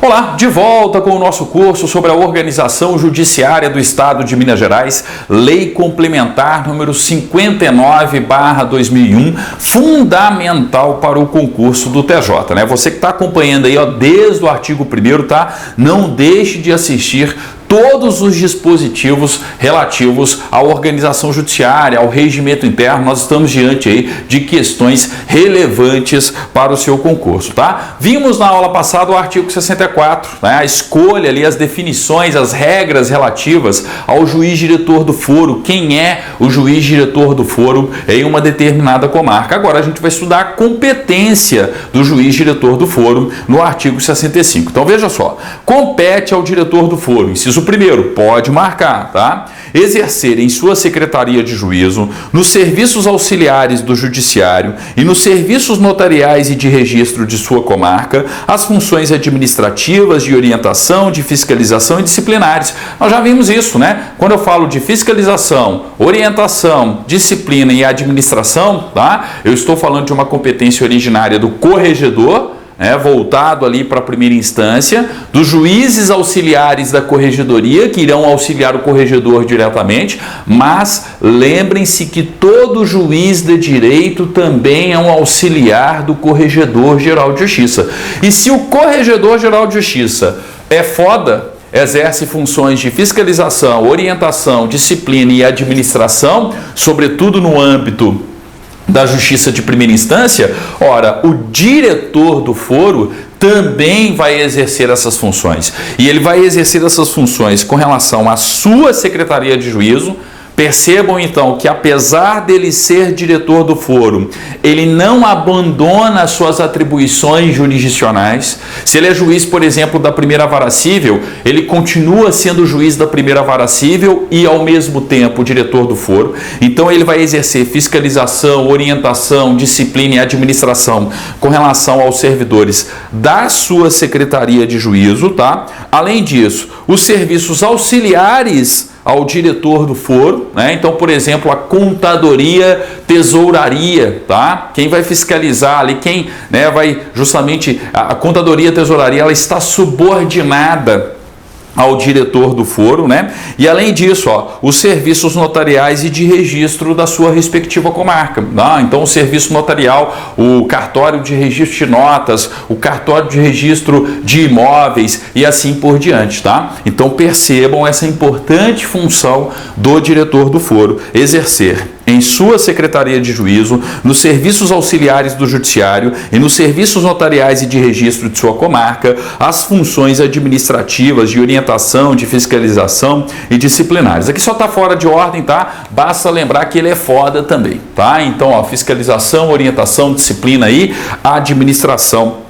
Olá, de volta com o nosso curso sobre a organização judiciária do Estado de Minas Gerais, Lei Complementar número 59/2001, fundamental para o concurso do TJ, né? Você que está acompanhando aí, ó, desde o artigo 1º, tá? Não deixe de assistir todos os dispositivos relativos à organização judiciária, ao regimento interno. Nós estamos diante aí de questões relevantes para o seu concurso, tá? Vimos na aula passada o artigo 64, né? A escolha ali, as definições, as regras relativas ao juiz diretor do foro, quem é o juiz diretor do foro em uma determinada comarca. Agora a gente vai estudar a competência do juiz diretor do foro no artigo 65. Então veja só, compete ao diretor do foro, inciso primeiro, pode marcar, tá? Exercer em sua secretaria de juízo, nos serviços auxiliares do judiciário e nos serviços notariais e de registro de sua comarca, as funções administrativas, de orientação, de fiscalização e disciplinares. Nós já vimos isso, né? Quando eu falo de fiscalização, orientação, disciplina e administração, tá? Eu estou falando de uma competência originária do corregedor, voltado ali para a primeira instância, dos juízes auxiliares da corregedoria, que irão auxiliar o corregedor diretamente, mas lembrem-se que todo juiz de direito também é um auxiliar do Corregedor-Geral de Justiça. E se o Corregedor-Geral de Justiça é foda, exerce funções de fiscalização, orientação, disciplina e administração, sobretudo no âmbito da justiça de primeira instância, ora, o diretor do foro também vai exercer essas funções. E ele vai exercer essas funções com relação à sua secretaria de juízo. Percebam então que, apesar dele ser diretor do foro, ele não abandona as suas atribuições jurisdicionais. Se ele é juiz, por exemplo, da primeira vara cível, ele continua sendo juiz da primeira vara cível e, ao mesmo tempo, diretor do foro. Então, ele vai exercer fiscalização, orientação, disciplina e administração com relação aos servidores da sua secretaria de juízo, tá? Além disso, os serviços auxiliares ao diretor do foro, né? Então, por exemplo, a contadoria, tesouraria, tá? Quem vai fiscalizar ali, quem, né, vai justamente, a contadoria, tesouraria, ela está subordinada ao diretor do foro, né? E além disso, ó, os serviços notariais e de registro da sua respectiva comarca, tá? Então, o serviço notarial, o cartório de registro de notas, o cartório de registro de imóveis e assim por diante, tá? Então, percebam essa importante função do diretor do foro, exercer em sua secretaria de juízo, nos serviços auxiliares do judiciário e nos serviços notariais e de registro de sua comarca, as funções administrativas de orientação, de fiscalização e disciplinares. Aqui só está fora de ordem, tá? Basta lembrar que ele é foda também, tá? Então, ó, fiscalização, orientação, disciplina e administração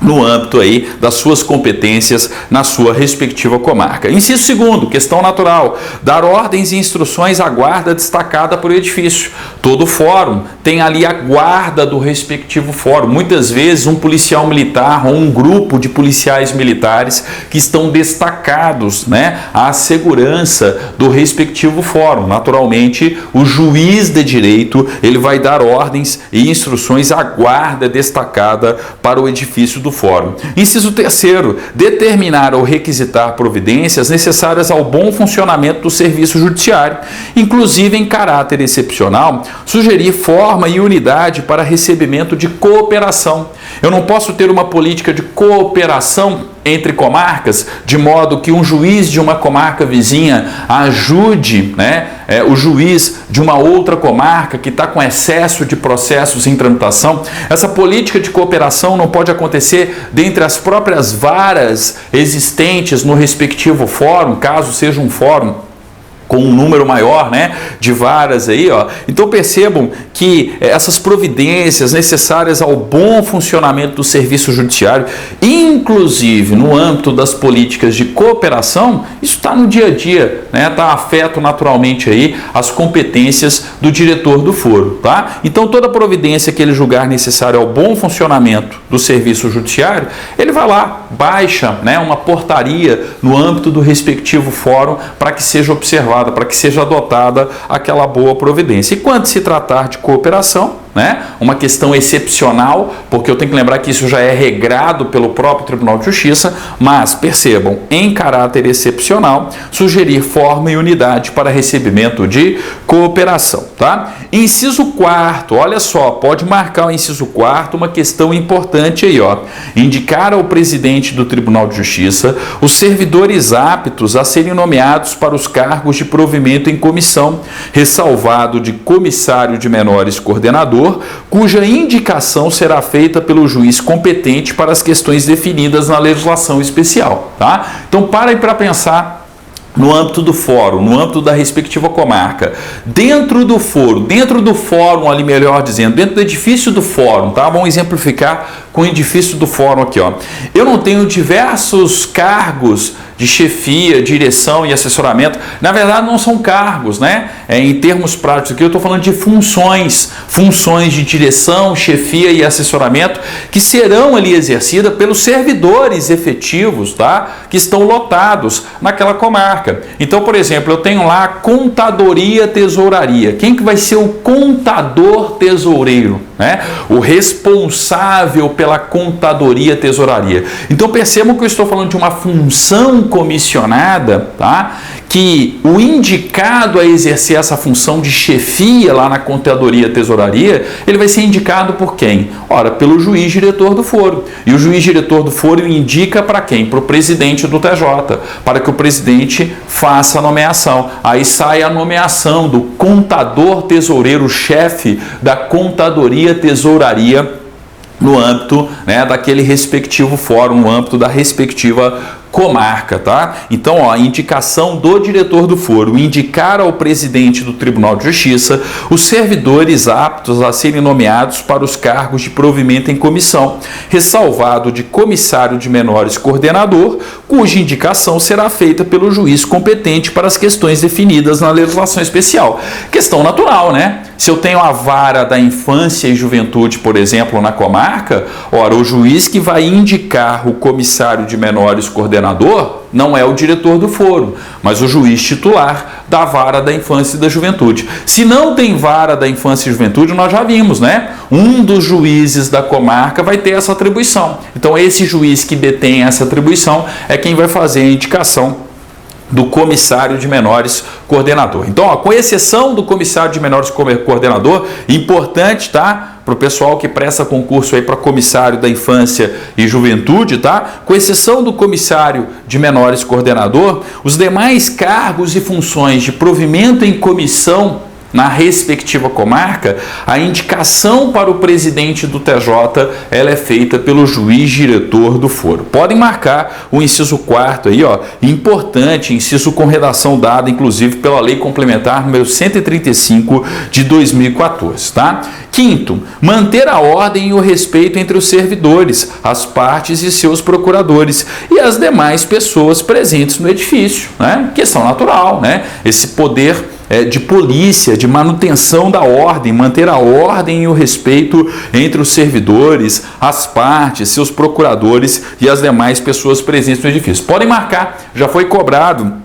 no âmbito aí das suas competências na sua respectiva comarca. Inciso segundo, questão natural, dar ordens e instruções à guarda destacada por edifício. Todo fórum tem ali a guarda do respectivo fórum, muitas vezes um policial militar ou um grupo de policiais militares que estão destacados, né, à segurança do respectivo fórum. Naturalmente, o juiz de direito, ele vai dar ordens e instruções à guarda destacada para o edifício do fórum. Inciso terceiro, determinar ou requisitar providências necessárias ao bom funcionamento do serviço judiciário, inclusive em caráter excepcional, sugerir forma e unidade para recebimento de cooperação. Eu não posso ter uma política de cooperação entre comarcas, de modo que um juiz de uma comarca vizinha ajude, né, o juiz de uma outra comarca que está com excesso de processos em tramitação. Essa política de cooperação não pode acontecer dentre as próprias varas existentes no respectivo fórum, caso seja um fórum com um número maior, né, de varas aí, ó. Então percebam que essas providências necessárias ao bom funcionamento do serviço judiciário, inclusive no âmbito das políticas de cooperação, isso está no dia a dia, né, tá afeto naturalmente aí as competências do diretor do foro, tá? Então toda providência que ele julgar necessária ao bom funcionamento do serviço judiciário, ele vai lá, baixa, né, uma portaria no âmbito do respectivo fórum para que seja observado observada para que seja adotada aquela boa providência. E quando se tratar de cooperação, né, uma questão excepcional, porque eu tenho que lembrar que isso já é regrado pelo próprio Tribunal de Justiça, mas percebam, em caráter excepcional, sugerir forma e unidade para recebimento de cooperação, tá? Inciso 4º, olha só, pode marcar o inciso 4º, uma questão importante aí, ó. Indicar ao presidente do Tribunal de Justiça os servidores aptos a serem nomeados para os cargos de provimento em comissão, ressalvado de comissário de menores coordenador, cuja indicação será feita pelo juiz competente para as questões definidas na legislação especial, tá? Então, parem para pensar no âmbito do fórum, no âmbito da respectiva comarca, dentro do fórum ali, melhor dizendo, dentro do edifício do fórum, tá? Vamos exemplificar com o edifício do fórum aqui, ó. Eu não tenho diversos cargos de chefia, direção e assessoramento. Na verdade, não são cargos, né? Em termos práticos aqui, eu estou falando de funções de direção, chefia e assessoramento que serão ali exercidas pelos servidores efetivos, tá? Que estão lotados naquela comarca. Então, por exemplo, eu tenho lá contadoria, tesouraria. Quem que vai ser o contador tesoureiro, né? O responsável pela contadoria, tesouraria. Então, percebam que eu estou falando de uma função comissionada, tá? Que o indicado a exercer essa função de chefia lá na contadoria, tesouraria, ele vai ser indicado por quem? Ora, pelo juiz diretor do foro. E o juiz diretor do foro indica para quem? Para o presidente do TJ, para que o presidente faça a nomeação. Aí sai a nomeação do contador tesoureiro chefe da contadoria, tesouraria no âmbito, né, daquele respectivo fórum, no âmbito da respectiva comarca, tá? Então, ó, indicação do diretor do foro, indicar ao presidente do Tribunal de Justiça os servidores aptos a serem nomeados para os cargos de provimento em comissão, ressalvado de comissário de menores coordenador, cuja indicação será feita pelo juiz competente para as questões definidas na legislação especial. Questão natural, né? Se eu tenho a vara da infância e juventude, por exemplo, na comarca, ora, o juiz que vai indicar o comissário de menores coordenador não é o diretor do foro, mas o juiz titular da vara da infância e da juventude. Se não tem vara da infância e juventude, nós já vimos, né? Um dos juízes da comarca vai ter essa atribuição. Então, esse juiz que detém essa atribuição é quem vai fazer a indicação do comissário de menores coordenador. Então, ó, com exceção do comissário de menores coordenador, importante, tá? Para o pessoal que presta concurso aí para comissário da infância e juventude, tá? Com exceção do comissário de menores coordenador, os demais cargos e funções de provimento em comissão na respectiva comarca, a indicação para o presidente do TJ, ela é feita pelo juiz diretor do foro. Podem marcar o inciso 4º aí, ó, importante, inciso com redação dada, inclusive, pela Lei Complementar número 135 de 2014, tá? 5º, manter a ordem e o respeito entre os servidores, as partes e seus procuradores e as demais pessoas presentes no edifício, né? Questão natural, né? Esse poder de polícia, de manutenção da ordem, manter a ordem e o respeito entre os servidores, as partes, seus procuradores e as demais pessoas presentes no edifício. Podem marcar, já foi cobrado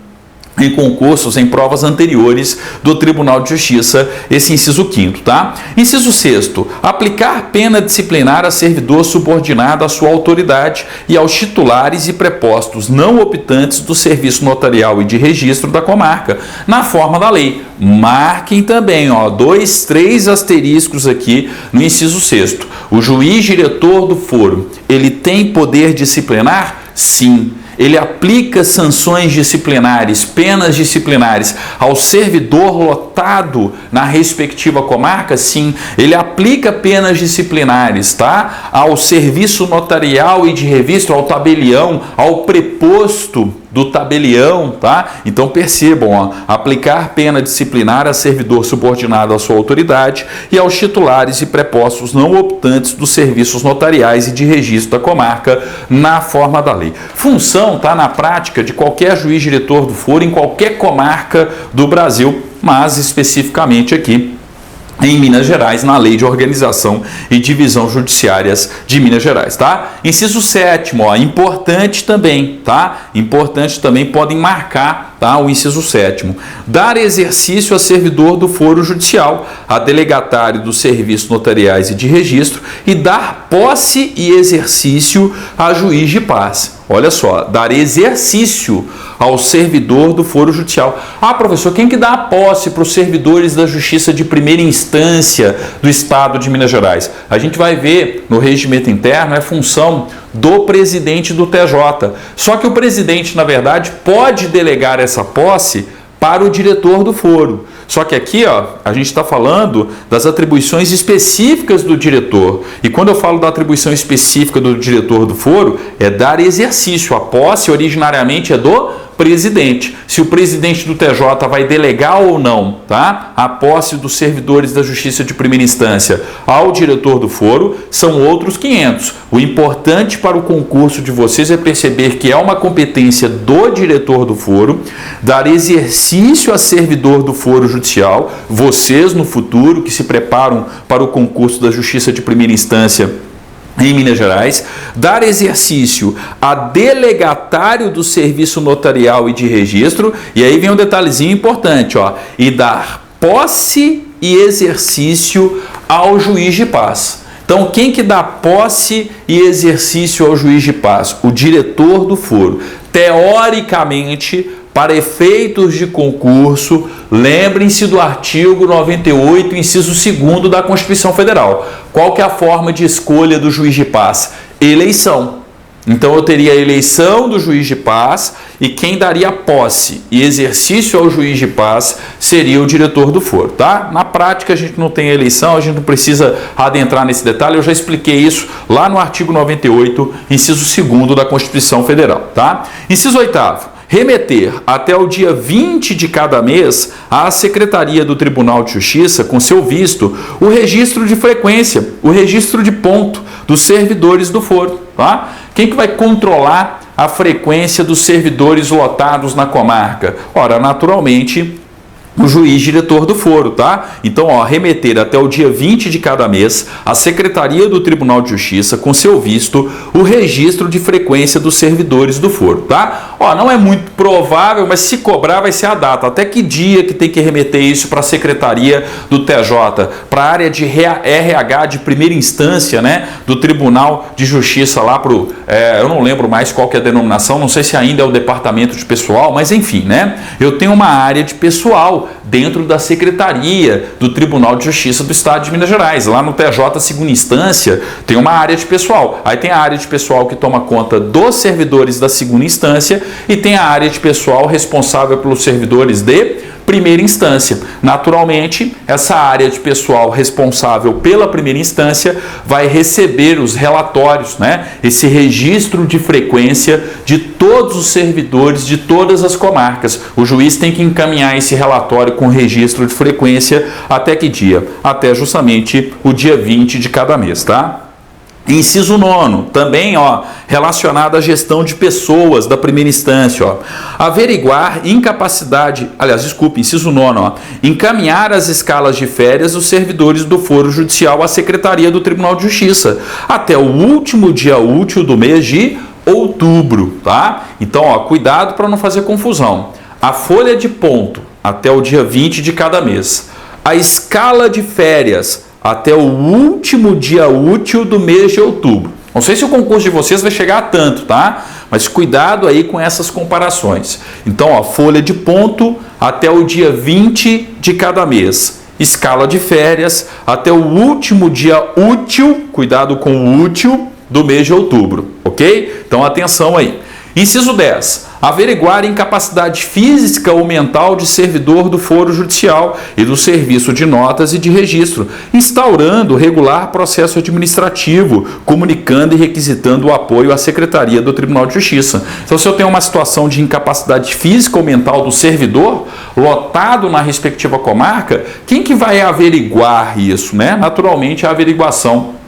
em concursos, em provas anteriores do Tribunal de Justiça, esse inciso 5º, tá? Inciso 6º, aplicar pena disciplinar a servidor subordinado à sua autoridade e aos titulares e prepostos não optantes do serviço notarial e de registro da comarca, na forma da lei. Marquem também, ó, 2, 3 asteriscos aqui no inciso 6º. O juiz diretor do foro, ele tem poder disciplinar? Sim. Ele aplica sanções disciplinares, penas disciplinares ao servidor lotado na respectiva comarca? Sim. Ele aplica penas disciplinares, tá? Ao serviço notarial e de registro, ao tabelião, ao preposto do tabelião, tá? Então percebam, ó, aplicar pena disciplinar a servidor subordinado à sua autoridade e aos titulares e prepostos não optantes dos serviços notariais e de registro da comarca na forma da lei. Função, tá, na prática de qualquer juiz diretor do foro em qualquer comarca do Brasil, mas especificamente aqui em Minas Gerais, na Lei de Organização e Divisão Judiciárias de Minas Gerais, tá? Inciso 7º, ó, importante também, tá? Importante também, podem marcar, tá? O inciso 7º. Dar exercício a servidor do foro judicial, a delegatário dos serviços notariais e de registro e dar posse e exercício a juiz de paz. Olha só, dar exercício ao servidor do foro judicial. Ah, professor, quem que dá a posse para os servidores da Justiça de primeira instância do Estado de Minas Gerais? A gente vai ver no regimento interno, é função do presidente do TJ. Só que o presidente, na verdade, pode delegar essa posse para o diretor do foro. Só que aqui, ó, a gente está falando das atribuições específicas do diretor. E quando eu falo da atribuição específica do diretor do foro, é dar exercício. A posse originariamente é do presidente. Se o presidente do TJ vai delegar ou não, tá, a posse dos servidores da Justiça de primeira instância ao diretor do foro, são outros 500. O importante para o concurso de vocês é perceber que é uma competência do diretor do foro, dar exercício a servidor do foro judicial, vocês no futuro que se preparam para o concurso da Justiça de primeira instância em Minas Gerais, dar exercício a delegatário do serviço notarial e de registro, e aí vem um detalhezinho importante, ó, e dar posse e exercício ao juiz de paz. Então, quem que dá posse e exercício ao juiz de paz? O diretor do foro. Teoricamente, para efeitos de concurso, lembrem-se do artigo 98, inciso 2º da Constituição Federal. Qual que é a forma de escolha do juiz de paz? Eleição. Então eu teria a eleição do juiz de paz e quem daria posse e exercício ao juiz de paz seria o diretor do foro, tá? Na prática a gente não tem eleição, a gente não precisa adentrar nesse detalhe, eu já expliquei isso lá no artigo 98, inciso 2º da Constituição Federal, tá? Inciso 8º. Remeter até o dia 20 de cada mês à Secretaria do Tribunal de Justiça, com seu visto, o registro de frequência, o registro de ponto dos servidores do foro. Tá? Quem que vai controlar a frequência dos servidores lotados na comarca? Ora, naturalmente, o juiz diretor do foro, tá? Então, ó, remeter até o dia 20 de cada mês à Secretaria do Tribunal de Justiça, com seu visto, o registro de frequência dos servidores do foro, tá? Ó, não é muito provável, mas se cobrar vai ser a data. Até que dia que tem que remeter isso para a Secretaria do TJ, para a área de RH de primeira instância, né? Do Tribunal de Justiça lá pro, eu não lembro mais qual que é a denominação, não sei se ainda é o Departamento de Pessoal, mas enfim, né? Eu tenho uma área de pessoal dentro da Secretaria do Tribunal de Justiça do Estado de Minas Gerais. Lá no TJ segunda instância tem uma área de pessoal. Aí tem a área de pessoal que toma conta dos servidores da segunda instância e tem a área de pessoal responsável pelos servidores de primeira instância. Naturalmente, essa área de pessoal responsável pela primeira instância vai receber os relatórios, né? Esse registro de frequência de todos os servidores de todas as comarcas. O juiz tem que encaminhar esse relatório com registro de frequência até que dia? Até justamente o dia 20 de cada mês, tá? Inciso 9º, também ó, relacionado à gestão de pessoas da primeira instância. Ó. Averiguar incapacidade, inciso 9º, ó, encaminhar as escalas de férias dos servidores do foro judicial à Secretaria do Tribunal de Justiça, até o último dia útil do mês de outubro. Tá? Então, ó, cuidado para não fazer confusão. A folha de ponto até o dia 20 de cada mês. A escala de férias até o último dia útil do mês de outubro. Não sei se o concurso de vocês vai chegar a tanto, tá? Mas cuidado aí com essas comparações. Então, ó, folha de ponto até o dia 20 de cada mês. Escala de férias até o último dia útil, cuidado com o útil, do mês de outubro, ok? Então, atenção aí. Inciso 10. Averiguar incapacidade física ou mental de servidor do foro judicial e do serviço de notas e de registro, instaurando regular processo administrativo, comunicando e requisitando o apoio à Secretaria do Tribunal de Justiça. Então, se eu tenho uma situação de incapacidade física ou mental do servidor, lotado na respectiva comarca, quem que vai averiguar isso, né? Naturalmente, a averiguação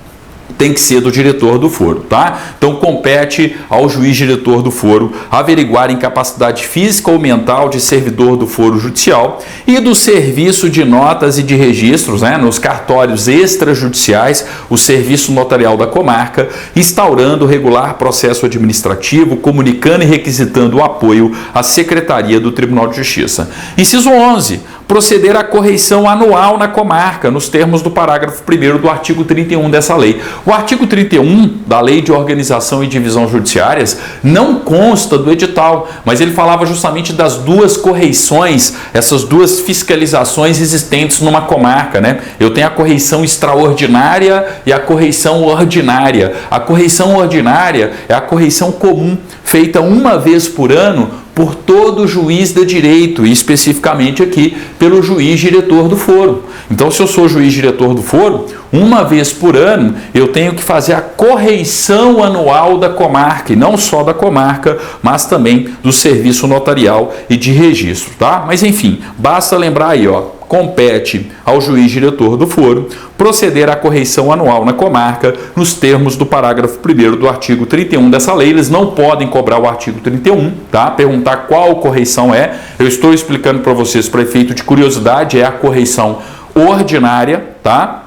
tem que ser do diretor do foro, tá? Então compete ao juiz diretor do foro averiguar a incapacidade física ou mental de servidor do foro judicial e do serviço de notas e de registros, né, nos cartórios extrajudiciais, o serviço notarial da comarca, instaurando regular processo administrativo, comunicando e requisitando o apoio à Secretaria do Tribunal de Justiça. Inciso 11. Proceder à correição anual na comarca, nos termos do parágrafo 1º do artigo 31 dessa lei. O artigo 31 da Lei de Organização e Divisão Judiciárias não consta do edital, mas ele falava justamente das duas correições, essas duas fiscalizações existentes numa comarca, né? Eu tenho a correição extraordinária e a correição ordinária. A correição ordinária é a correição comum, feita uma vez por ano, por todo juiz de direito, e especificamente aqui pelo juiz diretor do foro. Então, se eu sou juiz diretor do foro, uma vez por ano eu tenho que fazer a correição anual da comarca, e não só da comarca, mas também do serviço notarial e de registro, tá? Mas enfim, basta lembrar aí, ó, compete ao juiz diretor do foro proceder à correição anual na comarca nos termos do parágrafo 1º do artigo 31 dessa lei. Eles não podem cobrar o artigo 31, tá? Perguntar qual correição é. Eu estou explicando para vocês, para efeito de curiosidade, é a correição ordinária, tá?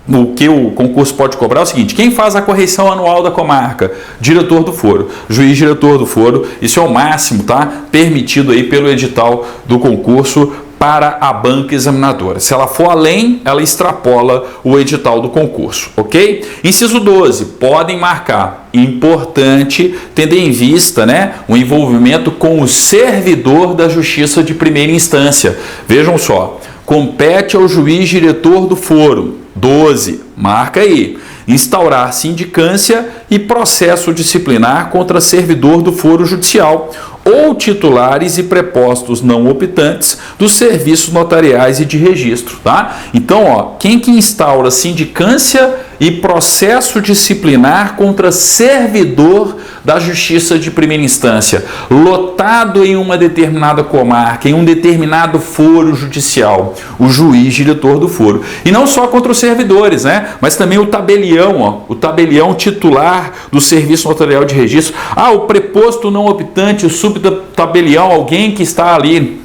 O que o concurso pode cobrar é o seguinte: quem faz a correição anual da comarca? Diretor do foro, juiz diretor do foro. Isso é o máximo, tá? Permitido aí pelo edital do concurso para a banca examinadora. Se ela for além, ela extrapola o edital do concurso, ok? Inciso 12, podem marcar, importante, tendo em vista, né, o envolvimento com o servidor da Justiça de primeira instância. Vejam só, compete ao juiz diretor do foro, 12, marca aí, instaurar sindicância e processo disciplinar contra servidor do foro judicial ou titulares e prepostos não optantes dos serviços notariais e de registro, tá? Então, ó, quem que instaura sindicância e processo disciplinar contra servidor da Justiça de primeira instância, lotado em uma determinada comarca, em um determinado foro judicial, o juiz diretor do foro. E não só contra os servidores, né? Mas também o tabelião, ó, o tabelião titular do serviço notarial de registro. Ah, o preposto não optante, o subtabelião, alguém que está ali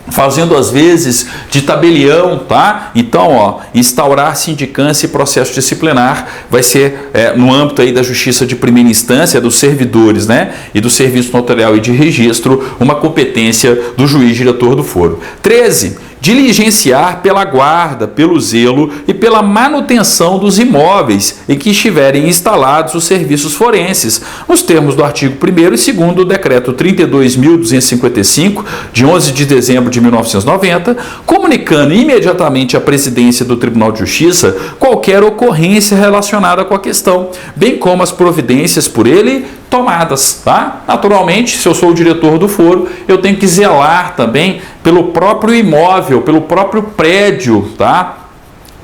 fazendo às vezes de tabelião, tá? Então, ó, instaurar sindicância e processo disciplinar vai ser no âmbito aí da Justiça de primeira instância, dos servidores, né? E do serviço notarial e de registro, uma competência do juiz diretor do foro. 13. Diligenciar pela guarda, pelo zelo e pela manutenção dos imóveis em que estiverem instalados os serviços forenses, nos termos do artigo 1º e 2º do Decreto 32.255, de 11 de dezembro de 1990, comunicando imediatamente à Presidência do Tribunal de Justiça qualquer ocorrência relacionada com a questão, bem como as providências por ele tomadas, tá? Naturalmente, se eu sou o diretor do foro, eu tenho que zelar também pelo próprio imóvel, pelo próprio prédio, tá?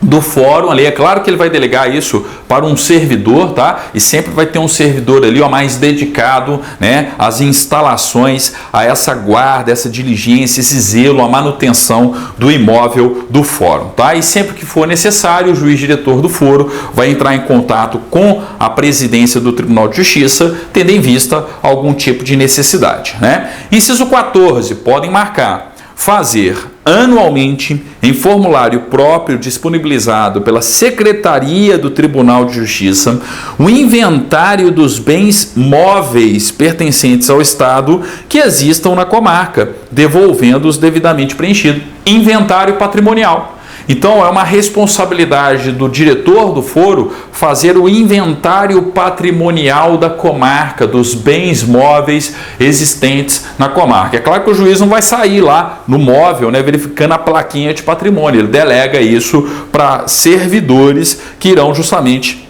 Do fórum ali. É claro que ele vai delegar isso para um servidor, tá? E sempre vai ter um servidor ali, ó, mais dedicado, né, às instalações, a essa guarda, essa diligência, esse zelo, a manutenção do imóvel do fórum, tá? E sempre que for necessário, o juiz diretor do foro vai entrar em contato com a Presidência do Tribunal de Justiça, tendo em vista algum tipo de necessidade, né? Inciso 14, podem marcar: fazer anualmente, em formulário próprio disponibilizado pela Secretaria do Tribunal de Justiça, o inventário dos bens móveis pertencentes ao Estado que existam na comarca, devolvendo-os devidamente preenchidos. Inventário patrimonial. Então, é uma responsabilidade do diretor do foro fazer o inventário patrimonial da comarca, dos bens móveis existentes na comarca. É claro que o juiz não vai sair lá no móvel, né, verificando a plaquinha de patrimônio. Ele delega isso para servidores que irão justamente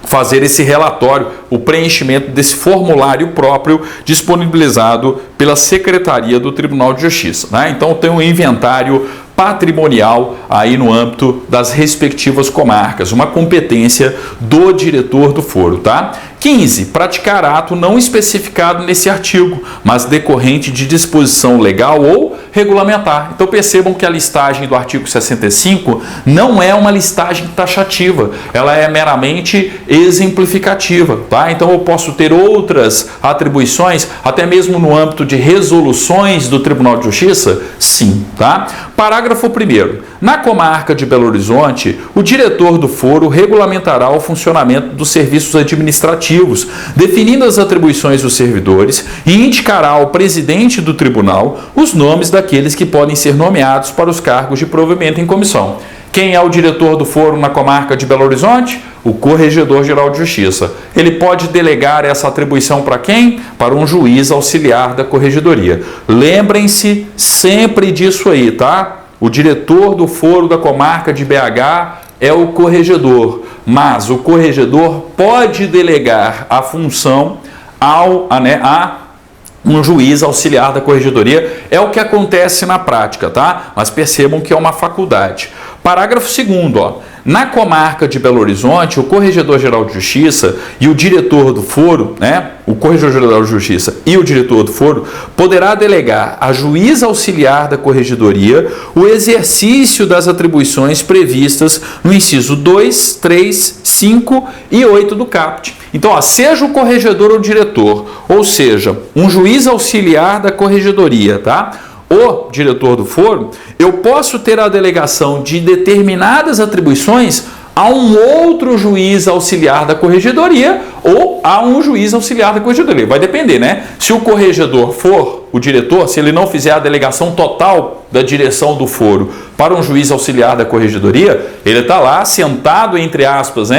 fazer esse relatório, o preenchimento desse formulário próprio disponibilizado pela Secretaria do Tribunal de Justiça, né? Então, tem um inventário patrimonial aí no âmbito das respectivas comarcas, uma competência do diretor do foro, tá? 15. Praticar ato não especificado nesse artigo, mas decorrente de disposição legal ou regulamentar. Então percebam que a listagem do artigo 65 não é uma listagem taxativa, ela é meramente exemplificativa, tá? Então eu posso ter outras atribuições, até mesmo no âmbito de resoluções do Tribunal de Justiça? Sim, tá? Parágrafo 1º. Na comarca de Belo Horizonte, o diretor do foro regulamentará o funcionamento dos serviços administrativos, definindo as atribuições dos servidores e indicará ao presidente do tribunal os nomes daqueles que podem ser nomeados para os cargos de provimento em comissão. Quem é o diretor do foro na comarca de Belo Horizonte? O Corregedor-Geral de Justiça. Ele pode delegar essa atribuição para quem? Para um juiz auxiliar da Corregedoria. Lembrem-se sempre disso aí, tá? O diretor do foro da comarca de BH é o corregedor, mas o corregedor pode delegar a função a um juiz auxiliar da Corregedoria. É o que acontece na prática, tá? Mas percebam que é uma faculdade. Parágrafo 2º, ó. Na comarca de Belo Horizonte, o Corregedor-Geral de Justiça e o diretor do foro, o Corregedor-Geral de Justiça e o diretor do foro, poderá delegar a juiz auxiliar da Corregedoria o exercício das atribuições previstas no inciso 2, 3, 5 e 8 do CAPT. Então, ó, seja o corregedor ou o diretor, ou seja, um juiz auxiliar da Corregedoria, tá? O diretor do foro, eu posso ter a delegação de determinadas atribuições a um outro juiz auxiliar da Corregedoria ou a um juiz auxiliar da Corregedoria. Vai depender, né? Se o corregedor for o diretor, se ele não fizer a delegação total da direção do foro para um juiz auxiliar da Corregedoria, ele está lá sentado, entre aspas,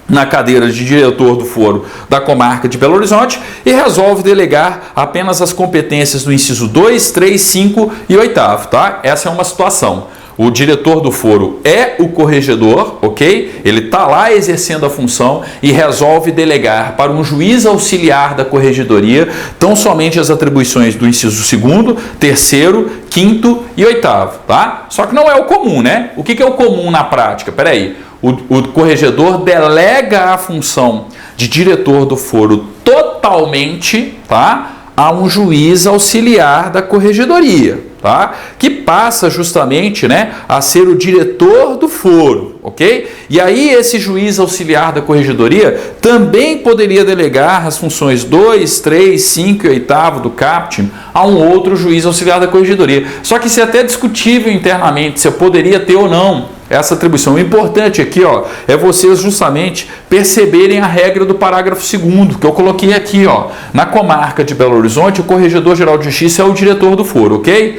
na cadeira de diretor do foro da comarca de Belo Horizonte e resolve delegar apenas as competências do inciso 2, 3, 5 e 8º, tá? Essa é uma situação. O diretor do foro é o corregedor, ok? Ele está lá exercendo a função e resolve delegar para um juiz auxiliar da Corregedoria tão somente as atribuições do inciso 2º, 3º, 5º e 8º, tá? Só que não é o comum, né? O que é o comum na prática? Peraí. O corregedor delega a função de diretor do foro totalmente, tá, a um juiz auxiliar da Corregedoria, tá, que passa justamente, a ser o diretor do foro, ok? E aí esse juiz auxiliar da Corregedoria também poderia delegar as funções 2, 3, 5 e 8º do CAPT a um outro juiz auxiliar da Corregedoria. Só que isso é até discutível internamente, se eu poderia ter ou não essa atribuição. O importante aqui, ó, é vocês justamente perceberem a regra do parágrafo 2º, que eu coloquei aqui, ó. Na comarca de Belo Horizonte, o Corregedor-Geral de Justiça é o diretor do foro, ok?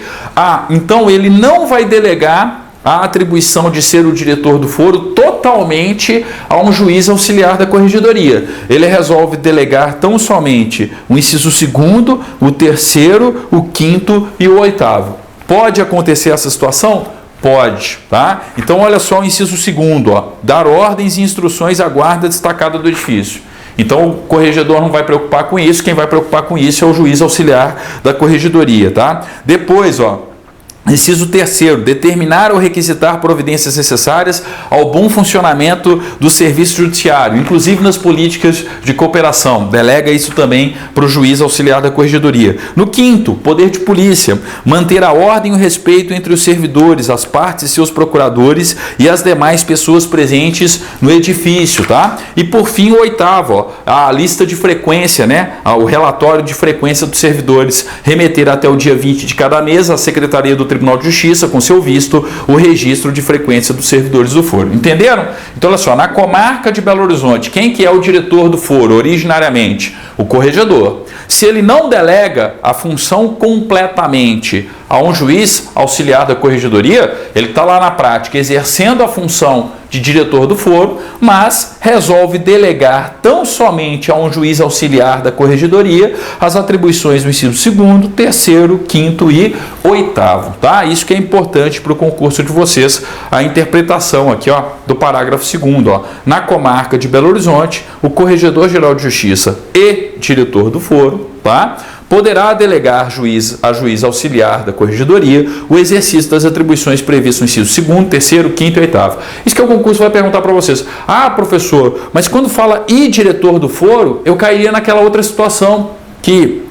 Então ele não vai delegar a atribuição de ser o diretor do foro totalmente a um juiz auxiliar da Corregedoria. Ele resolve delegar tão somente o inciso 2º, o 3º, o 5º e o 8º. Pode acontecer essa situação? Pode, tá? Então, olha só o inciso 2º, ó, dar ordens e instruções à guarda destacada do edifício. Então, o corregedor não vai preocupar com isso, quem vai preocupar com isso é o juiz auxiliar da Corregedoria, tá? Depois, ó, inciso 3º, determinar ou requisitar providências necessárias ao bom funcionamento do serviço judiciário, inclusive nas políticas de cooperação. Delega isso também para o juiz auxiliar da Corregedoria. No 5º, poder de polícia, manter a ordem e o respeito entre os servidores, as partes e seus procuradores e as demais pessoas presentes no edifício, tá? E por fim, o 8º, ó, a lista de frequência, o relatório de frequência dos servidores, remeter até o dia 20 de cada mês à Secretaria do Tribunal de Justiça, com seu visto, o registro de frequência dos servidores do foro. Entenderam? Então, olha só, na comarca de Belo Horizonte, quem que é o diretor do foro originariamente? O corregedor. Se ele não delega a função completamente a um juiz auxiliar da Corregedoria, ele está lá na prática exercendo a função de diretor do foro, mas resolve delegar tão somente a um juiz auxiliar da Corregedoria as atribuições do inciso 2º, 3º, 5º e 8º, tá? Isso que é importante para o concurso de vocês, a interpretação aqui, ó, do parágrafo 2º, ó. Na comarca de Belo Horizonte, o Corregedor-Geral de Justiça e diretor do foro, tá, poderá delegar a juiz auxiliar da corregedoria o exercício das atribuições previstas no inciso 2º, 3º, 5º e 8º. Isso que o concurso vai perguntar para vocês. Ah, professor, mas quando fala e diretor do foro, eu cairia naquela outra situação que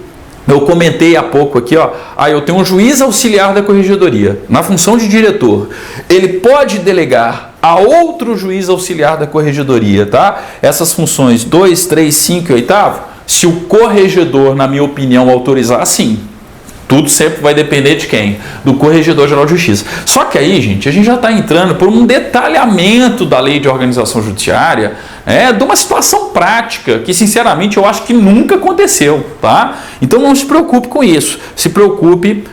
eu comentei há pouco aqui, ó. Eu tenho um juiz auxiliar da corregedoria, na função de diretor. Ele pode delegar a outro juiz auxiliar da corregedoria, tá? Essas funções 2, 3, 5 e 8º, se o corregedor, na minha opinião, autorizar, sim. Tudo sempre vai depender de quem? Do Corregedor-Geral de Justiça. Só que aí, gente, a gente já está entrando por um detalhamento da lei de organização judiciária, de uma situação prática que, sinceramente, eu acho que nunca aconteceu, tá? Então não se preocupe com isso. Se preocupe,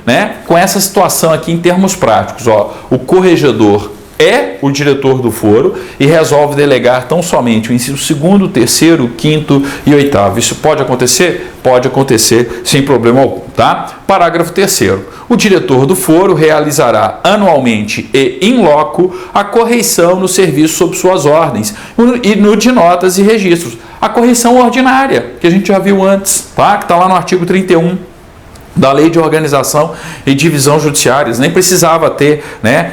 com essa situação aqui em termos práticos. Ó, o corregedor é o diretor do foro e resolve delegar tão somente o inciso 2º, 3º, 5º e 8º. Isso pode acontecer? Pode acontecer sem problema algum, tá? Parágrafo 3º. O diretor do foro realizará anualmente e in loco a correição no serviço sob suas ordens e no de notas e registros. A correição ordinária, que a gente já viu antes, tá? Que está lá no artigo 31. Da Lei de Organização e Divisão Judiciárias, nem precisava ter,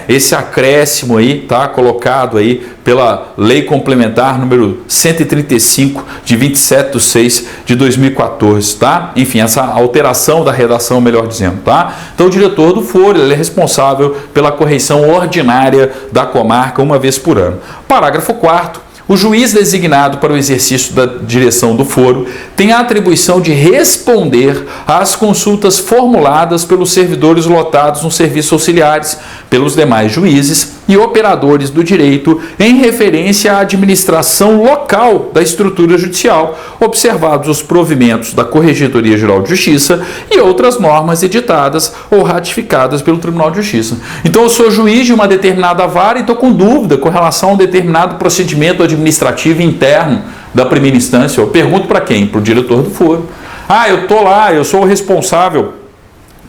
esse acréscimo aí, tá, colocado aí pela Lei Complementar número 135 de 27/6/2014, tá? Enfim, essa alteração da redação, melhor dizendo, tá? Então o diretor do foro, ele é responsável pela correição ordinária da comarca uma vez por ano. Parágrafo 4º. O juiz designado para o exercício da direção do foro tem a atribuição de responder às consultas formuladas pelos servidores lotados nos serviços auxiliares, pelos demais juízes e operadores do direito em referência à administração local da estrutura judicial, observados os provimentos da Corregedoria-Geral de Justiça e outras normas editadas ou ratificadas pelo Tribunal de Justiça. Então, eu sou juiz de uma determinada vara e estou com dúvida com relação a um determinado procedimento administrativo interno da primeira instância. Eu pergunto para quem? Para o diretor do foro. Eu estou lá, eu sou o responsável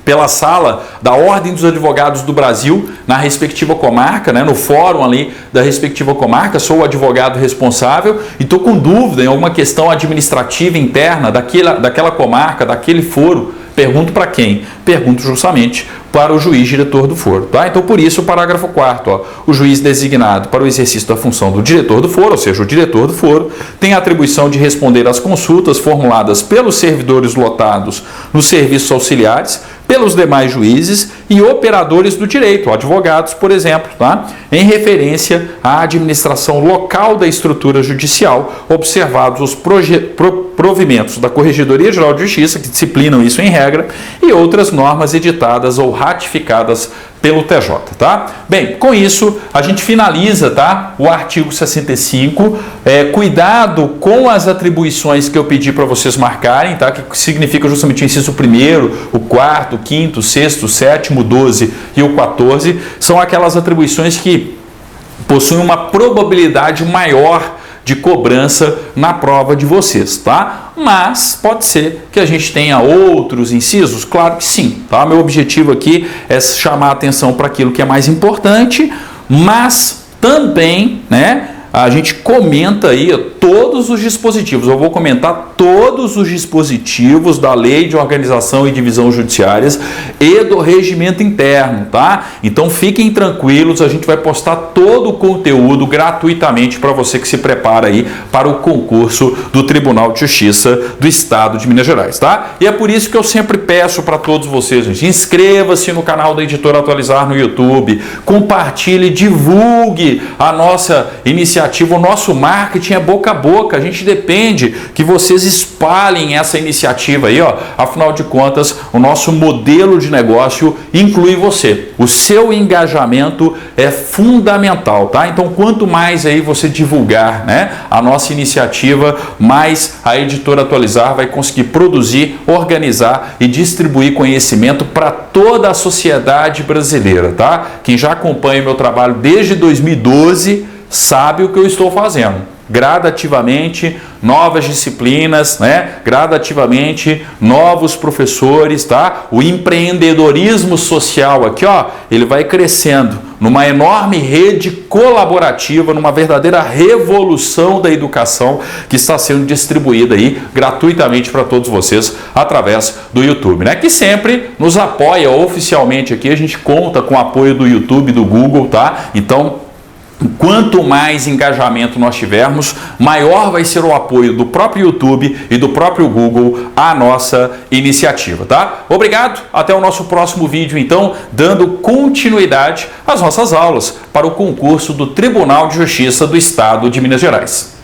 pela sala da Ordem dos Advogados do Brasil, na respectiva comarca, no fórum ali da respectiva comarca, sou o advogado responsável e estou com dúvida em alguma questão administrativa interna daquela comarca, daquele foro. Pergunto para quem? Pergunto justamente para o juiz diretor do foro, tá? Então, por isso, o parágrafo 4º, o juiz designado para o exercício da função do diretor do foro, ou seja, o diretor do foro, tem a atribuição de responder às consultas formuladas pelos servidores lotados nos serviços auxiliares, pelos demais juízes e operadores do direito, advogados, por exemplo, tá? Em referência à administração local da estrutura judicial, observados os provimentos da Corregedoria-Geral de Justiça, que disciplinam isso em regra, e outras normas editadas ou ratificadas pelo TJ, tá? Bem, com isso a gente finaliza, tá? O artigo 65. Cuidado com as atribuições que eu pedi para vocês marcarem, tá? Que significa justamente o inciso 1º, o 4º, o 5º, o 6º, o 7º, o 12 e o 14. São aquelas atribuições que possuem uma probabilidade maior de cobrança na prova de vocês, tá? Mas pode ser que a gente tenha outros incisos? Claro que sim, tá? Meu objetivo aqui é chamar a atenção para aquilo que é mais importante, mas também, a gente comenta aí todos os dispositivos. Eu vou comentar todos os dispositivos da Lei de Organização e Divisão Judiciárias e do Regimento Interno, tá? Então fiquem tranquilos, a gente vai postar todo o conteúdo gratuitamente para você que se prepara aí para o concurso do Tribunal de Justiça do Estado de Minas Gerais, tá? E é por isso que eu sempre peço para todos vocês, gente, inscreva-se no canal da Editora Atualizar no YouTube, compartilhe, divulgue a nossa iniciativa. O nosso marketing é boca a boca, a gente depende que vocês espalhem essa iniciativa aí, ó. Afinal de contas, o nosso modelo de negócio inclui você. O seu engajamento é fundamental, tá? Então, quanto mais aí você divulgar, a nossa iniciativa, mais a Editora Atualizar vai conseguir produzir, organizar e distribuir conhecimento para toda a sociedade brasileira, tá? Quem já acompanha o meu trabalho desde 2012 sabe o que eu estou fazendo. gradativamente novas disciplinas, né? Gradativamente novos professores, tá? O empreendedorismo social aqui, ó, ele vai crescendo numa enorme rede colaborativa, numa verdadeira revolução da educação que está sendo distribuída aí gratuitamente para todos vocês através do YouTube, né? Que sempre nos apoia oficialmente aqui, a gente conta com o apoio do YouTube, do Google, tá? Então, quanto mais engajamento nós tivermos, maior vai ser o apoio do próprio YouTube e do próprio Google à nossa iniciativa, tá? Obrigado, até o nosso próximo vídeo, então, dando continuidade às nossas aulas para o concurso do Tribunal de Justiça do Estado de Minas Gerais.